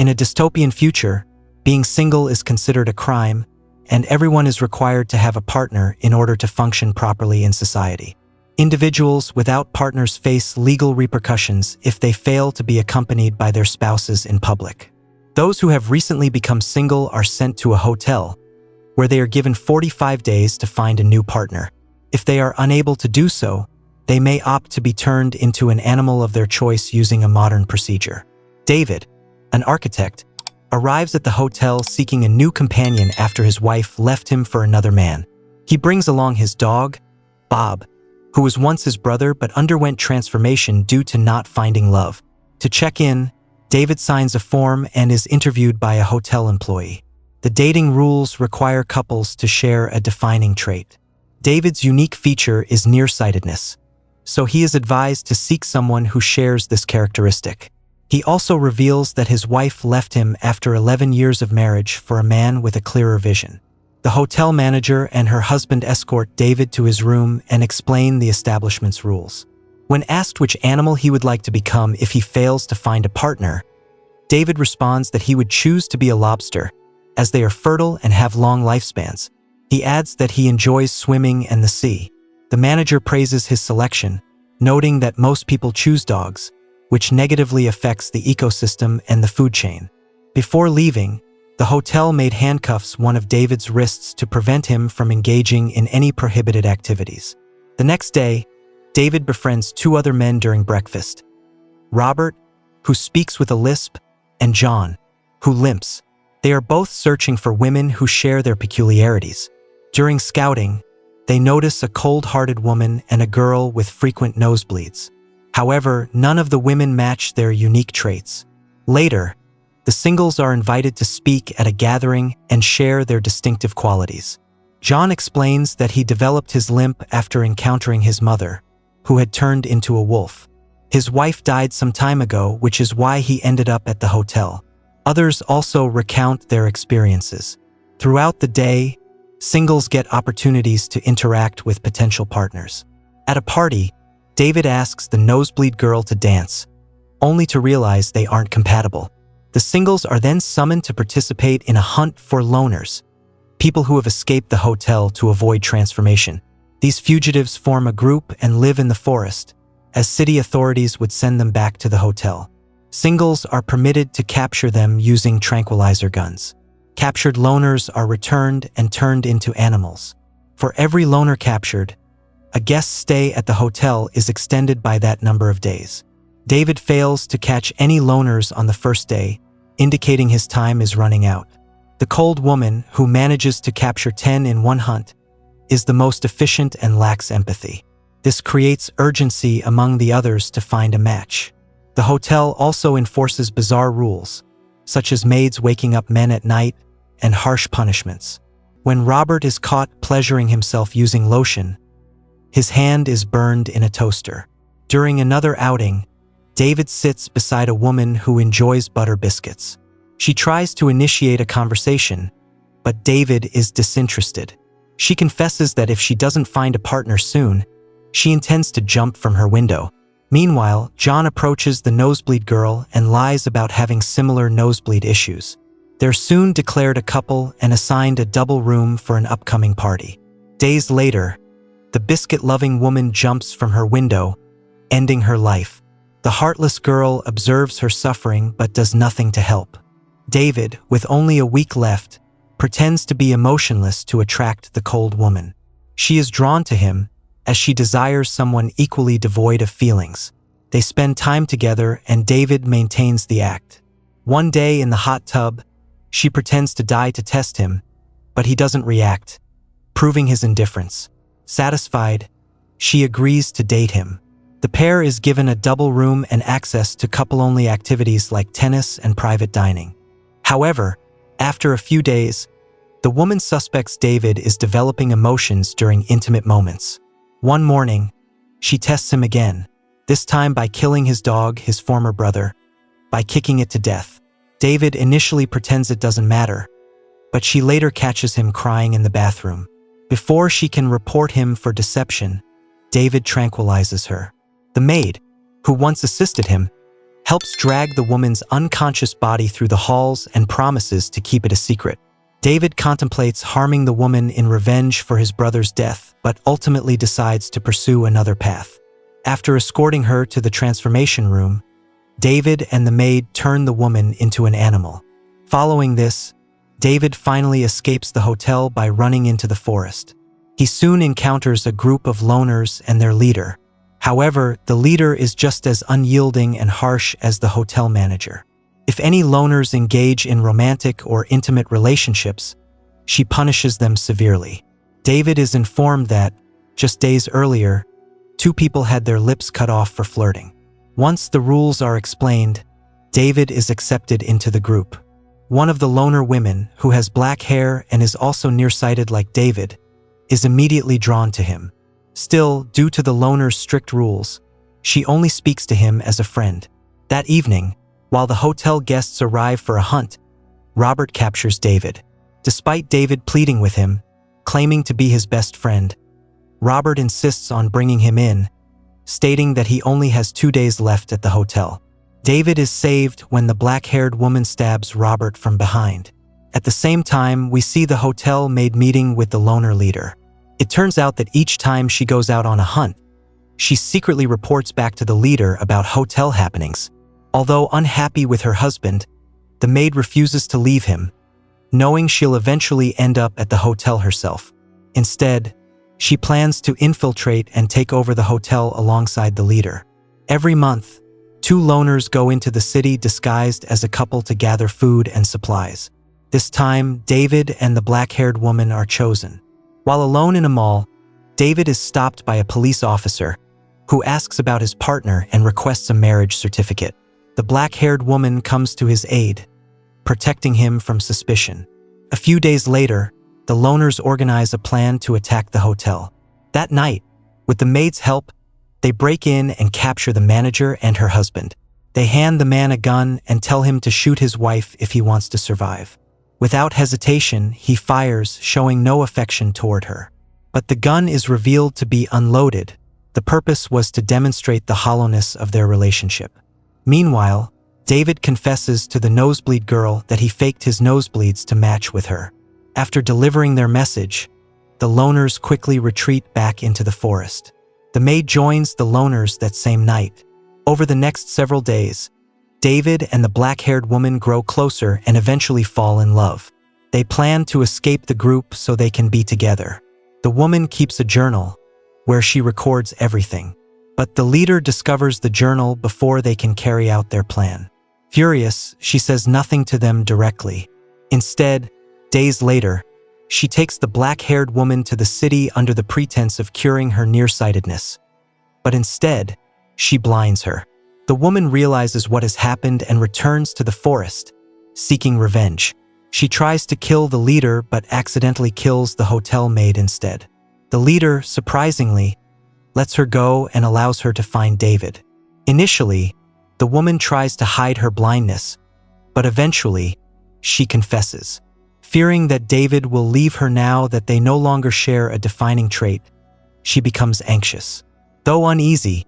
In a dystopian future, being single is considered a crime, and everyone is required to have a partner in order to function properly in society. Individuals without partners face legal repercussions if they fail to be accompanied by their spouses in public. Those who have recently become single are sent to a hotel, where they are given 45 days to find a new partner. If they are unable to do so, they may opt to be turned into an animal of their choice using a modern procedure. David, an architect, arrives at the hotel seeking a new companion after his wife left him for another man. He brings along his dog, Bob, who was once his brother but underwent transformation due to not finding love. To check in, David signs a form and is interviewed by a hotel employee. The dating rules require couples to share a defining trait. David's unique feature is nearsightedness, so he is advised to seek someone who shares this characteristic. He also reveals that his wife left him after 11 years of marriage for a man with a clearer vision. The hotel manager and her husband escort David to his room and explain the establishment's rules. When asked which animal he would like to become if he fails to find a partner, David responds that he would choose to be a lobster, as they are fertile and have long lifespans. He adds that he enjoys swimming and the sea. The manager praises his selection, noting that most people choose dogs, which negatively affects the ecosystem and the food chain. Before leaving, the hotel made handcuffs one of David's wrists to prevent him from engaging in any prohibited activities. The next day, David befriends two other men during breakfast: Robert, who speaks with a lisp, and John, who limps. They are both searching for women who share their peculiarities. During scouting, they notice a cold-hearted woman and a girl with frequent nosebleeds. However, none of the women match their unique traits. Later, the singles are invited to speak at a gathering and share their distinctive qualities. John explains that he developed his limp after encountering his mother, who had turned into a wolf. His wife died some time ago, which is why he ended up at the hotel. Others also recount their experiences. Throughout the day, singles get opportunities to interact with potential partners. At a party, David asks the nosebleed girl to dance, only to realize they aren't compatible. The singles are then summoned to participate in a hunt for loners, people who have escaped the hotel to avoid transformation. These fugitives form a group and live in the forest, as city authorities would send them back to the hotel. Singles are permitted to capture them using tranquilizer guns. Captured loners are returned and turned into animals. For every loner captured, a guest stay at the hotel is extended by that number of days. David fails to catch any loners on the first day, indicating his time is running out. The cold woman, who manages to capture 10 in one hunt, is the most efficient and lacks empathy. This creates urgency among the others to find a match. The hotel also enforces bizarre rules, such as maids waking up men at night and harsh punishments. When Robert is caught pleasuring himself using lotion, his hand is burned in a toaster. During another outing, David sits beside a woman who enjoys butter biscuits. She tries to initiate a conversation, but David is disinterested. She confesses that if she doesn't find a partner soon, she intends to jump from her window. Meanwhile, John approaches the nosebleed girl and lies about having similar nosebleed issues. They're soon declared a couple and assigned a double room for an upcoming party. Days later, the biscuit-loving woman jumps from her window, ending her life. The heartless girl observes her suffering but does nothing to help. David, with only a week left, pretends to be emotionless to attract the cold woman. She is drawn to him, as she desires someone equally devoid of feelings. They spend time together and David maintains the act. One day in the hot tub, she pretends to die to test him, but he doesn't react, proving his indifference. Satisfied, she agrees to date him. The pair is given a double room and access to couple-only activities like tennis and private dining. However, after a few days, the woman suspects David is developing emotions during intimate moments. One morning, she tests him again, this time by killing his dog, his former brother, by kicking it to death. David initially pretends it doesn't matter, but she later catches him crying in the bathroom. Before she can report him for deception, David tranquilizes her. The maid, who once assisted him, helps drag the woman's unconscious body through the halls and promises to keep it a secret. David contemplates harming the woman in revenge for his brother's death, but ultimately decides to pursue another path. After escorting her to the transformation room, David and the maid turn the woman into an animal. Following this, David finally escapes the hotel by running into the forest. He soon encounters a group of loners and their leader. However, the leader is just as unyielding and harsh as the hotel manager. If any loners engage in romantic or intimate relationships, she punishes them severely. David is informed that, just days earlier, 2 people had their lips cut off for flirting. Once the rules are explained, David is accepted into the group. One of the loner women, who has black hair and is also nearsighted like David, is immediately drawn to him. Still, due to the loner's strict rules, she only speaks to him as a friend. That evening, while the hotel guests arrive for a hunt, Robert captures David. Despite David pleading with him, claiming to be his best friend, Robert insists on bringing him in, stating that he only has 2 days left at the hotel. David is saved when the black-haired woman stabs Robert from behind. At the same time, we see the hotel maid meeting with the loner leader. It turns out that each time she goes out on a hunt, she secretly reports back to the leader about hotel happenings. Although unhappy with her husband, the maid refuses to leave him, knowing she'll eventually end up at the hotel herself. Instead, she plans to infiltrate and take over the hotel alongside the leader. Every month, 2 loners go into the city disguised as a couple to gather food and supplies. This time, David and the black-haired woman are chosen. While alone in a mall, David is stopped by a police officer who asks about his partner and requests a marriage certificate. The black-haired woman comes to his aid, protecting him from suspicion. A few days later, the loners organize a plan to attack the hotel. That night, with the maid's help, they break in and capture the manager and her husband. They hand the man a gun and tell him to shoot his wife if he wants to survive. Without hesitation, he fires, showing no affection toward her. But the gun is revealed to be unloaded. The purpose was to demonstrate the hollowness of their relationship. Meanwhile, David confesses to the nosebleed girl that he faked his nosebleeds to match with her. After delivering their message, the loners quickly retreat back into the forest. The maid joins the loners that same night. Over the next several days, David and the black-haired woman grow closer and eventually fall in love. They plan to escape the group so they can be together. The woman keeps a journal where she records everything. But the leader discovers the journal before they can carry out their plan. Furious, she says nothing to them directly. Instead, days later, she takes the black-haired woman to the city under the pretense of curing her nearsightedness. But instead, she blinds her. The woman realizes what has happened and returns to the forest, seeking revenge. She tries to kill the leader but accidentally kills the hotel maid instead. The leader, surprisingly, lets her go and allows her to find David. Initially, the woman tries to hide her blindness, but eventually, she confesses. Fearing that David will leave her now that they no longer share a defining trait, she becomes anxious. Though uneasy,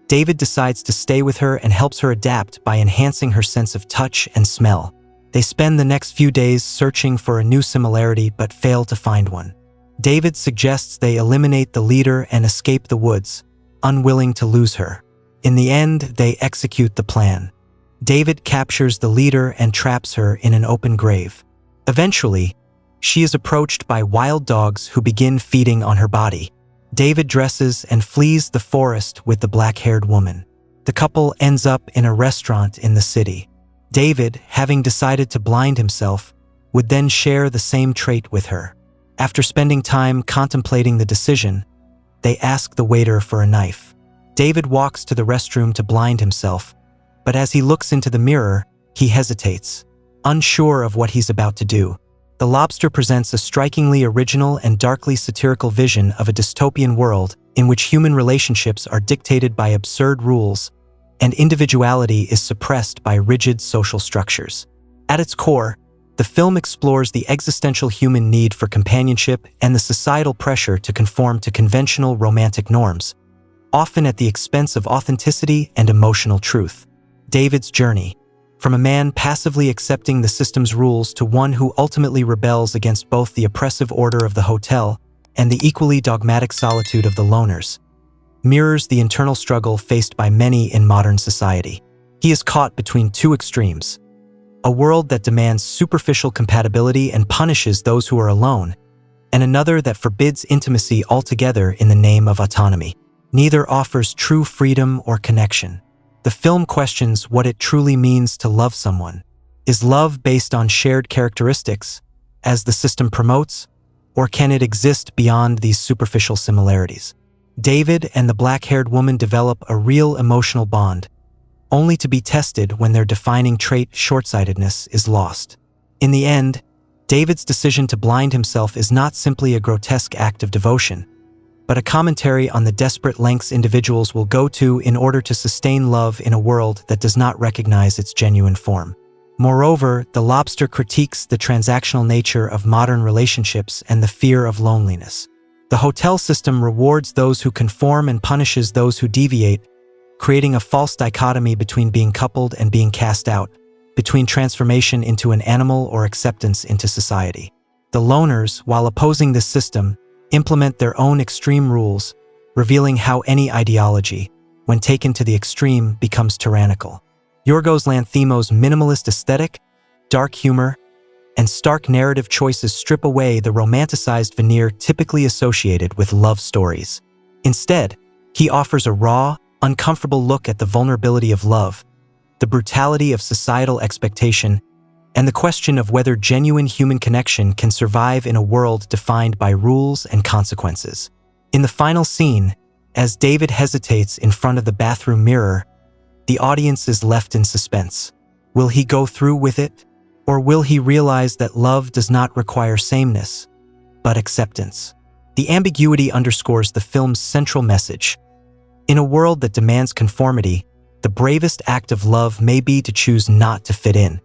David decides to stay with her and helps her adapt by enhancing her sense of touch and smell. They spend the next few days searching for a new similarity but fail to find one. David suggests they eliminate the leader and escape the woods, unwilling to lose her. In the end, they execute the plan. David captures the leader and traps her in an open grave. Eventually, she is approached by wild dogs who begin feeding on her body. David dresses and flees the forest with the black-haired woman. The couple ends up in a restaurant in the city. David, having decided to blind himself, would then share the same trait with her. After spending time contemplating the decision, they ask the waiter for a knife. David walks to the restroom to blind himself, but as he looks into the mirror, he hesitates, unsure of what he's about to do. The Lobster presents a strikingly original and darkly satirical vision of a dystopian world in which human relationships are dictated by absurd rules and individuality is suppressed by rigid social structures. At its core, the film explores the existential human need for companionship and the societal pressure to conform to conventional romantic norms, often at the expense of authenticity and emotional truth. David's journey, from a man passively accepting the system's rules to one who ultimately rebels against both the oppressive order of the hotel and the equally dogmatic solitude of the loners, mirrors the internal struggle faced by many in modern society. He is caught between two extremes: a world that demands superficial compatibility and punishes those who are alone, and another that forbids intimacy altogether in the name of autonomy. Neither offers true freedom or connection. The film questions what it truly means to love someone. Is love based on shared characteristics, as the system promotes, or can it exist beyond these superficial similarities? David and the black-haired woman develop a real emotional bond, only to be tested when their defining trait, short-sightedness, is lost. In the end, David's decision to blind himself is not simply a grotesque act of devotion, but a commentary on the desperate lengths individuals will go to in order to sustain love in a world that does not recognize its genuine form. Moreover, The Lobster critiques the transactional nature of modern relationships and the fear of loneliness. The hotel system rewards those who conform and punishes those who deviate, creating a false dichotomy between being coupled and being cast out, between transformation into an animal or acceptance into society. The loners, while opposing this system, implement their own extreme rules, revealing how any ideology, when taken to the extreme, becomes tyrannical. Yorgos Lanthimos' minimalist aesthetic, dark humor, and stark narrative choices strip away the romanticized veneer typically associated with love stories. Instead, he offers a raw, uncomfortable look at the vulnerability of love, the brutality of societal expectation, and the question of whether genuine human connection can survive in a world defined by rules and consequences. In the final scene, as David hesitates in front of the bathroom mirror, the audience is left in suspense. Will he go through with it? Or will he realize that love does not require sameness, but acceptance? The ambiguity underscores the film's central message. In a world that demands conformity, the bravest act of love may be to choose not to fit in.